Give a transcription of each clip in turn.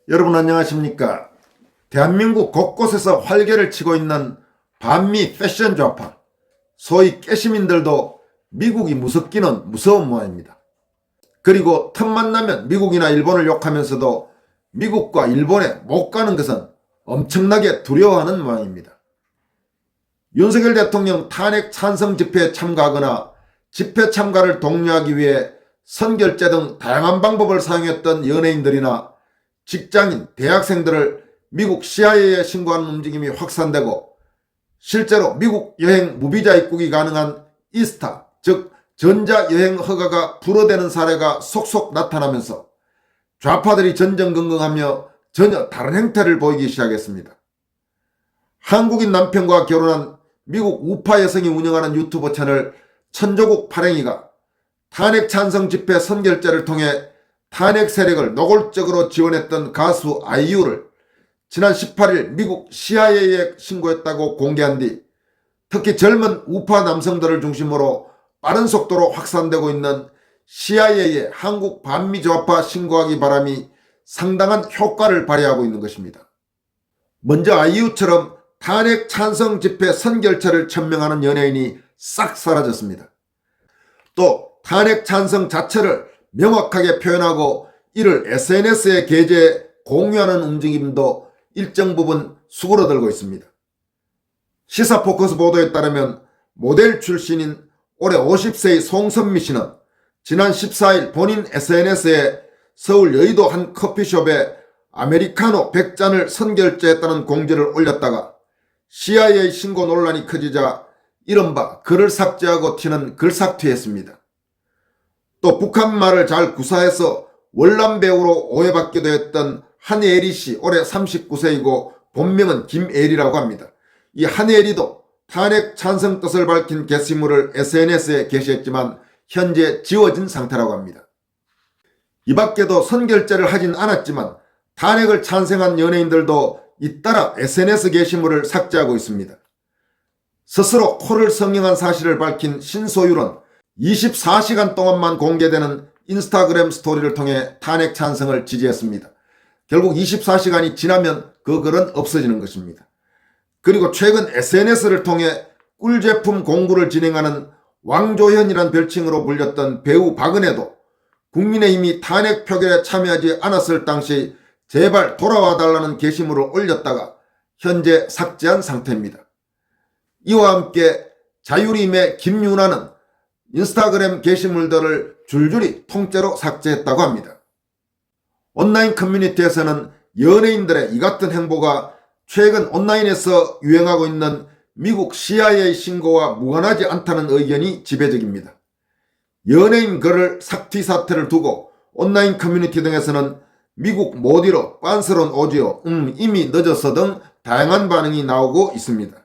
여러분 안녕하십니까? 대한민국 곳곳에서 활개를 치고 있는 반미 패션 좌파, 소위 깨시민들도 미국이 무섭기는 무서운 모양입니다. 그리고 틈만 나면 미국이나 일본을 욕하면서도 미국과 일본에 못 가는 것은 엄청나게 두려워하는 모양입니다. 윤석열 대통령 탄핵 찬성 집회에 참가하거나 집회 참가를 독려하기 위해 선결제 등 다양한 방법을 사용했던 연예인들이나 직장인, 대학생들을 미국 CIA에 신고하는 움직임이 확산되고 실제로 미국 여행 무비자 입국이 가능한 이스타, 즉 전자여행 허가가 불어대는 사례가 속속 나타나면서 좌파들이 전전긍긍하며 전혀 다른 행태를 보이기 시작했습니다. 한국인 남편과 결혼한 미국 우파 여성이 운영하는 유튜브 채널 천조국 파랭이가 탄핵 찬성 집회 선결제를 통해 탄핵 세력을 노골적으로 지원했던 가수 아이유를 지난 18일 미국 CIA에 신고했다고 공개한 뒤 특히 젊은 우파 남성들을 중심으로 빠른 속도로 확산되고 있는 CIA의 한국 반미 좌파 신고하기 바람이 상당한 효과를 발휘하고 있는 것입니다. 먼저 아이유처럼 탄핵 찬성 집회 선결체를 천명하는 연예인이 싹 사라졌습니다. 또 탄핵 찬성 자체를 명확하게 표현하고 이를 SNS에 게재해 공유하는 움직임도 일정 부분 수그러들고 있습니다. 시사포커스 보도에 따르면 모델 출신인 올해 50세의 송선미 씨는 지난 14일 본인 SNS에 서울 여의도 한 커피숍에 아메리카노 100잔을 선결제했다는 공지를 올렸다가 CIA 신고 논란이 커지자 이른바 글을 삭제하고 튀는 글삭튀했습니다. 또 북한말을 잘 구사해서 월남 배우로 오해받기도 했던 한예리 씨 올해 39세이고 본명은 김예리라고 합니다. 이 한예리도 탄핵 찬성 뜻을 밝힌 게시물을 SNS에 게시했지만 현재 지워진 상태라고 합니다. 이 밖에도 선결제를 하진 않았지만 탄핵을 찬성한 연예인들도 잇따라 SNS 게시물을 삭제하고 있습니다. 스스로 코를 성형한 사실을 밝힌 신소율은 24시간 동안만 공개되는 인스타그램 스토리를 통해 탄핵 찬성을 지지했습니다. 결국 24시간이 지나면 그 글은 없어지는 것입니다. 그리고 최근 SNS를 통해 꿀제품 공부를 진행하는 왕조현이란 별칭으로 불렸던 배우 박은혜도 국민의힘이 탄핵 표결에 참여하지 않았을 당시 제발 돌아와달라는 게시물을 올렸다가 현재 삭제한 상태입니다. 이와 함께 자유림의 김유나는 인스타그램 게시물들을 줄줄이 통째로 삭제했다고 합니다. 온라인 커뮤니티에서는 연예인들의 이 같은 행보가 최근 온라인에서 유행하고 있는 미국 CIA 신고와 무관하지 않다는 의견이 지배적입니다. 연예인 글을 삭튀 사태를 두고 온라인 커뮤니티 등에서는 미국 못 잃어 빤스런 오지요 이미 늦었어 등 다양한 반응이 나오고 있습니다.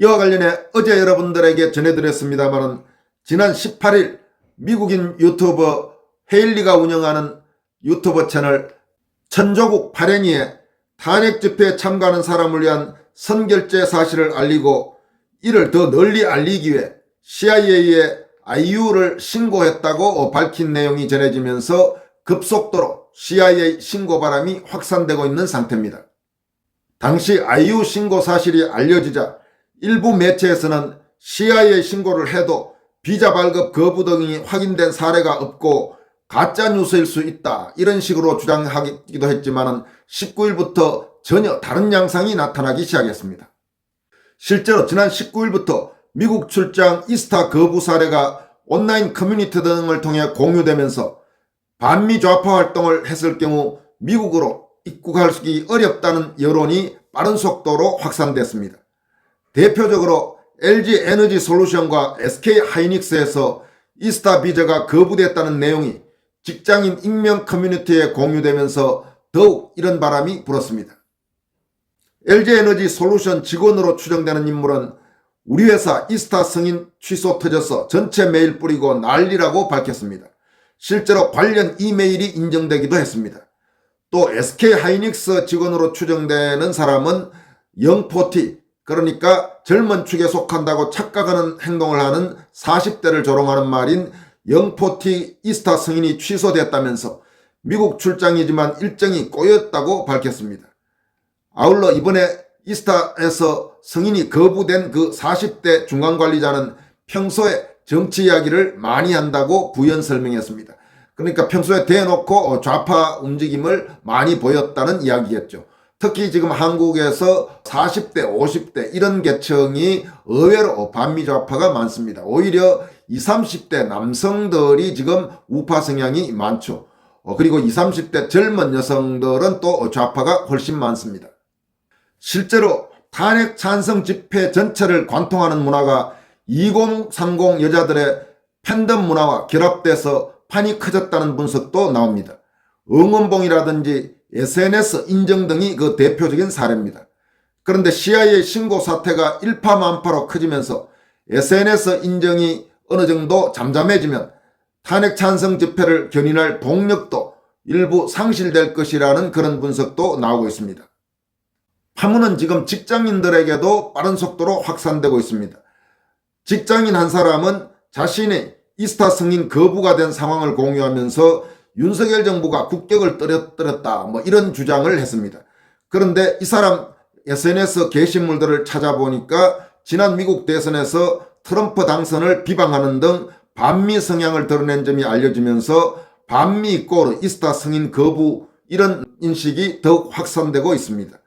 이와 관련해 어제 여러분들에게 전해드렸습니다만 지난 18일 미국인 유튜버 헤일리가 운영하는 유튜브 채널 천조국 파랭이에 탄핵 집회에 참가하는 사람을 위한 선결제 사실을 알리고 이를 더 널리 알리기 위해 CIA에 아이유를 신고했다고 밝힌 내용이 전해지면서 급속도로 CIA 신고 바람이 확산되고 있는 상태입니다. 당시 아이유 신고 사실이 알려지자 일부 매체에서는 CIA 신고를 해도 비자 발급 거부 등이 확인된 사례가 없고 가짜뉴스일 수 있다 이런 식으로 주장하기도 했지만 19일부터 전혀 다른 양상이 나타나기 시작했습니다. 실제로 지난 19일부터 미국 출장 이스타 거부 사례가 온라인 커뮤니티 등을 통해 공유되면서 반미 좌파 활동을 했을 경우 미국으로 입국하기 어렵다는 여론이 빠른 속도로 확산됐습니다. 대표적으로 LG 에너지 솔루션과 SK 하이닉스에서 이스타 비자가 거부됐다는 내용이 직장인 익명 커뮤니티에 공유되면서 더욱 이런 바람이 불었습니다. LG 에너지 솔루션 직원으로 추정되는 인물은 우리 회사 이스타 승인 취소 터져서 전체 메일 뿌리고 난리라고 밝혔습니다. 실제로 관련 이메일이 인정되기도 했습니다. 또 SK 하이닉스 직원으로 추정되는 사람은 영포티, 그러니까 젊은 축에 속한다고 착각하는 행동을 하는 40대를 조롱하는 말인 영포티 이스타 승인이 취소됐다면서 미국 출장이지만 일정이 꼬였다고 밝혔습니다. 아울러 이번에 이스타에서 승인이 거부된 그 40대 중간관리자는 평소에 정치 이야기를 많이 한다고 부연 설명했습니다. 그러니까 평소에 대놓고 좌파 움직임을 많이 보였다는 이야기겠죠. 특히 지금 한국에서 40대, 50대 이런 계층이 의외로 반미 좌파가 많습니다. 오히려 20, 30대 남성들이 지금 우파 성향이 많죠. 그리고 20, 30대 젊은 여성들은 또 좌파가 훨씬 많습니다. 실제로 탄핵 찬성 집회 전체를 관통하는 문화가 2030 여자들의 팬덤 문화와 결합돼서 판이 커졌다는 분석도 나옵니다. 응원봉이라든지 SNS 인정 등이 그 대표적인 사례입니다. 그런데 CIA 신고 사태가 일파만파로 커지면서 SNS 인정이 어느 정도 잠잠해지면 탄핵 찬성 집회를 견인할 동력도 일부 상실될 것이라는 그런 분석도 나오고 있습니다. 파문은 지금 직장인들에게도 빠른 속도로 확산되고 있습니다. 직장인 한 사람은 자신의 이스타 승인 거부가 된 상황을 공유하면서 윤석열 정부가 국격을 떨어뜨렸다 이런 주장을 했습니다. 그런데 이 사람 SNS 게시물들을 찾아보니까 지난 미국 대선에서 트럼프 당선을 비방하는 등 반미 성향을 드러낸 점이 알려지면서 반미 이꼬르 이스타 승인 거부 이런 인식이 더욱 확산되고 있습니다.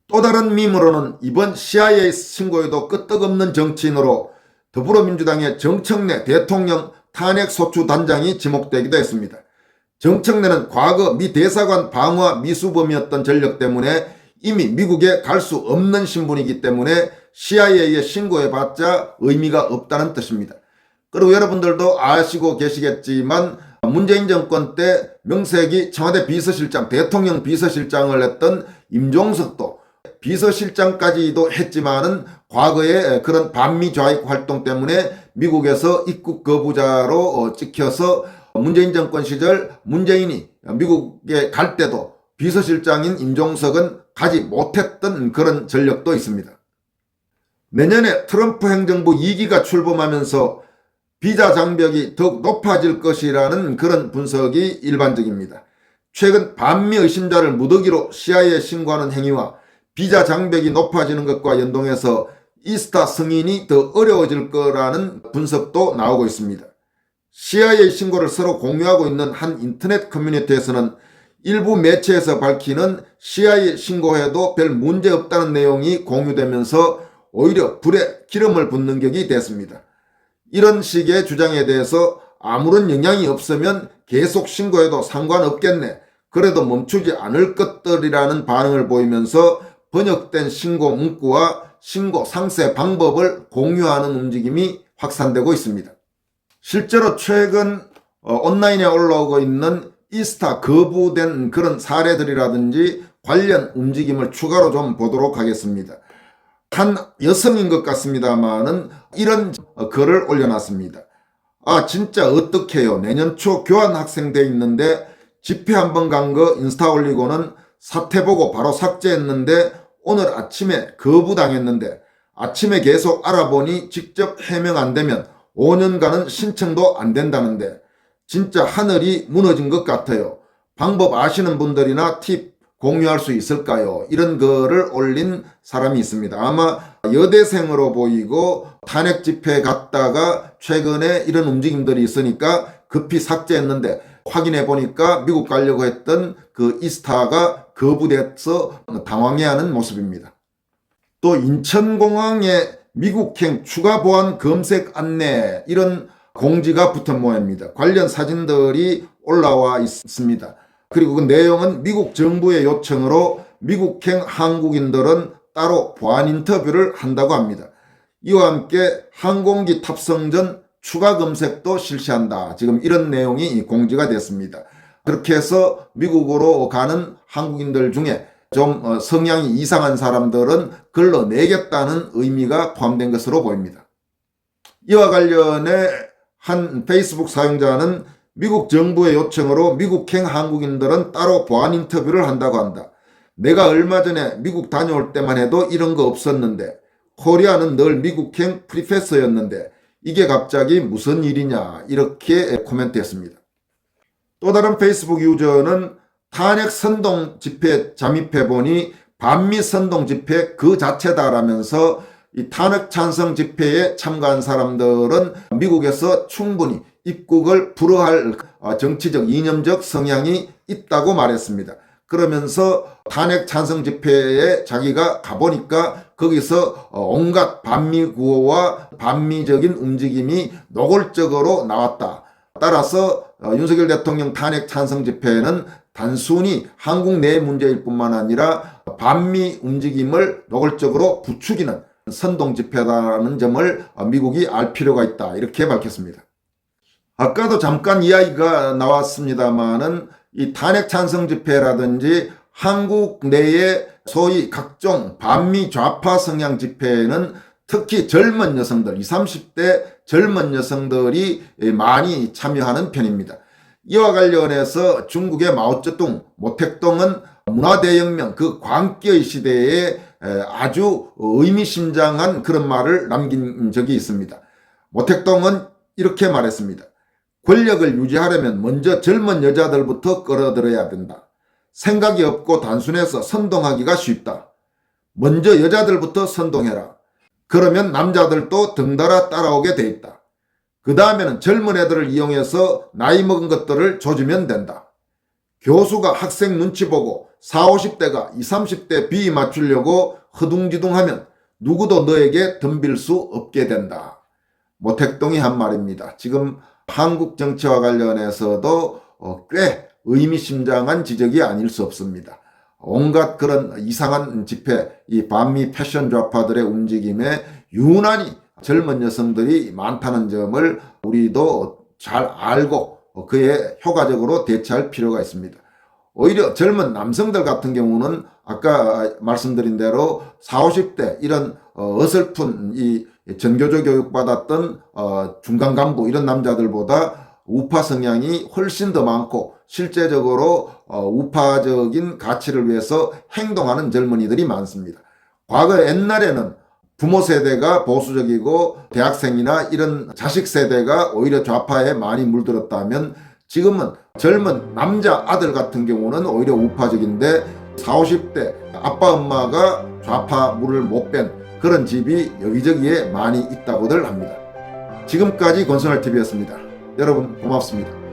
또 다른 밈으로는 이번 CIA 신고에도 끄떡없는 정치인으로 더불어민주당의 정청래 대통령 탄핵소추 단장이 지목되기도 했습니다. 정청래는 과거 미 대사관 방화 미수범이었던 전력 때문에 이미 미국에 갈 수 없는 신분이기 때문에 CIA에 신고해봤자 의미가 없다는 뜻입니다. 그리고 여러분들도 아시고 계시겠지만 문재인 정권 때 명색이 청와대 비서실장, 대통령 비서실장을 했던 임종석도 비서실장까지도 했지만은 과거에 그런 반미 좌익 활동 때문에 미국에서 입국 거부자로 찍혀서 문재인 정권 시절 문재인이 미국에 갈 때도 비서실장인 임종석은 가지 못했던 그런 전력도 있습니다. 내년에 트럼프 행정부 2기가 출범하면서 비자 장벽이 더욱 높아질 것이라는 그런 분석이 일반적입니다. 최근 반미 의심자를 무더기로 CIA에 신고하는 행위와 비자 장벽이 높아지는 것과 연동해서 이스타 승인이 더 어려워질 거라는 분석도 나오고 있습니다. CIA 신고를 서로 공유하고 있는 한 인터넷 커뮤니티에서는 일부 매체에서 밝히는 CIA 신고해도 별 문제 없다는 내용이 공유되면서 오히려 불에 기름을 붓는 격이 됐습니다. 이런 식의 주장에 대해서 아무런 영향이 없으면 계속 신고해도 상관없겠네, 그래도 멈추지 않을 것들이라는 반응을 보이면서 번역된 신고 문구와 신고 상세 방법을 공유하는 움직임이 확산되고 있습니다. 실제로 최근 온라인에 올라오고 있는 이스타 거부된 그런 사례들이라든지 관련 움직임을 추가로 좀 보도록 하겠습니다. 한 여성인 것 같습니다만은 이런 글을 올려놨습니다. 아, 진짜 어떡해요. 내년 초 교환 학생 돼 있는데 집회 한번 간 거 인스타 올리고는 사태 보고 바로 삭제했는데 오늘 아침에 거부당했는데 아침에 계속 알아보니 직접 해명 안 되면 5년간은 신청도 안 된다는데 진짜 하늘이 무너진 것 같아요. 방법 아시는 분들이나 팁 공유할 수 있을까요? 이런 글을 올린 사람이 있습니다. 아마 여대생으로 보이고 탄핵 집회 갔다가 최근에 이런 움직임들이 있으니까 급히 삭제했는데 확인해 보니까 미국 가려고 했던 그 이스타가 거부돼서 당황해하는 모습입니다. 또 인천공항에 미국행 추가 보안 검색 안내 이런 공지가 붙은 모양입니다. 관련 사진들이 올라와 있습니다. 그리고 그 내용은 미국 정부의 요청으로 미국행 한국인들은 따로 보안 인터뷰를 한다고 합니다. 이와 함께 항공기 탑승 전 추가 검색도 실시한다. 지금 이런 내용이 공지가 됐습니다. 그렇게 해서 미국으로 가는 한국인들 중에 좀 성향이 이상한 사람들은 걸러내겠다는 의미가 포함된 것으로 보입니다. 이와 관련해 한 페이스북 사용자는 미국 정부의 요청으로 미국행 한국인들은 따로 보안 인터뷰를 한다고 한다. 내가 얼마 전에 미국 다녀올 때만 해도 이런 거 없었는데 코리아는 늘 미국행 프리패서였는데 이게 갑자기 무슨 일이냐 이렇게 코멘트했습니다. 또 다른 페이스북 유저는 탄핵 선동 집회 잠입해보니 반미 선동 집회 그 자체다라면서 이 탄핵 찬성 집회에 참가한 사람들은 미국에서 충분히 입국을 불허할 정치적 이념적 성향이 있다고 말했습니다. 그러면서 탄핵 찬성 집회에 자기가 가보니까 거기서 온갖 반미 구호와 반미적인 움직임이 노골적으로 나왔다. 따라서 윤석열 대통령 탄핵 찬성 집회는 단순히 한국 내 문제일 뿐만 아니라 반미 움직임을 노골적으로 부추기는 선동 집회라는 점을 미국이 알 필요가 있다. 이렇게 밝혔습니다. 아까도 잠깐 이야기가 나왔습니다만은 이 탄핵 찬성 집회라든지 한국 내의 소위 각종 반미 좌파 성향 집회에는 특히 젊은 여성들, 20, 30대 젊은 여성들이 많이 참여하는 편입니다. 이와 관련해서 중국의 마오쩌둥, 모택동은 문화대혁명 그 광기의 시대에 아주 의미심장한 그런 말을 남긴 적이 있습니다. 모택동은 이렇게 말했습니다. 권력을 유지하려면 먼저 젊은 여자들부터 끌어들여야 된다. 생각이 없고 단순해서 선동하기가 쉽다. 먼저 여자들부터 선동해라. 그러면 남자들도 덩달아 따라오게 돼 있다. 그 다음에는 젊은 애들을 이용해서 나이 먹은 것들을 조지면 된다. 교수가 학생 눈치 보고 40, 50대가 20, 30대 비위 맞추려고 허둥지둥하면 누구도 너에게 덤빌 수 없게 된다. 모택동이 한 말입니다. 지금 한국 정치와 관련해서도 꽤 의미심장한 지적이 아닐 수 없습니다. 온갖 그런 이상한 집회, 이 반미 패션 좌파들의 움직임에 유난히 젊은 여성들이 많다는 점을 우리도 잘 알고 그에 효과적으로 대처할 필요가 있습니다. 오히려 젊은 남성들 같은 경우는 아까 말씀드린 대로 40, 50대 이런 어설픈 이 전교조 교육받았던 중간 간부 이런 남자들보다 우파 성향이 훨씬 더 많고 실제적으로 우파적인 가치를 위해서 행동하는 젊은이들이 많습니다. 과거 옛날에는 부모 세대가 보수적이고 대학생이나 이런 자식 세대가 오히려 좌파에 많이 물들었다면 지금은 젊은 남자 아들 같은 경우는 오히려 우파적인데 40, 50대 아빠 엄마가 좌파 물을 못 뺀 그런 집이 여기저기에 많이 있다고들 합니다. 지금까지 권순할TV였습니다. 여러분 고맙습니다.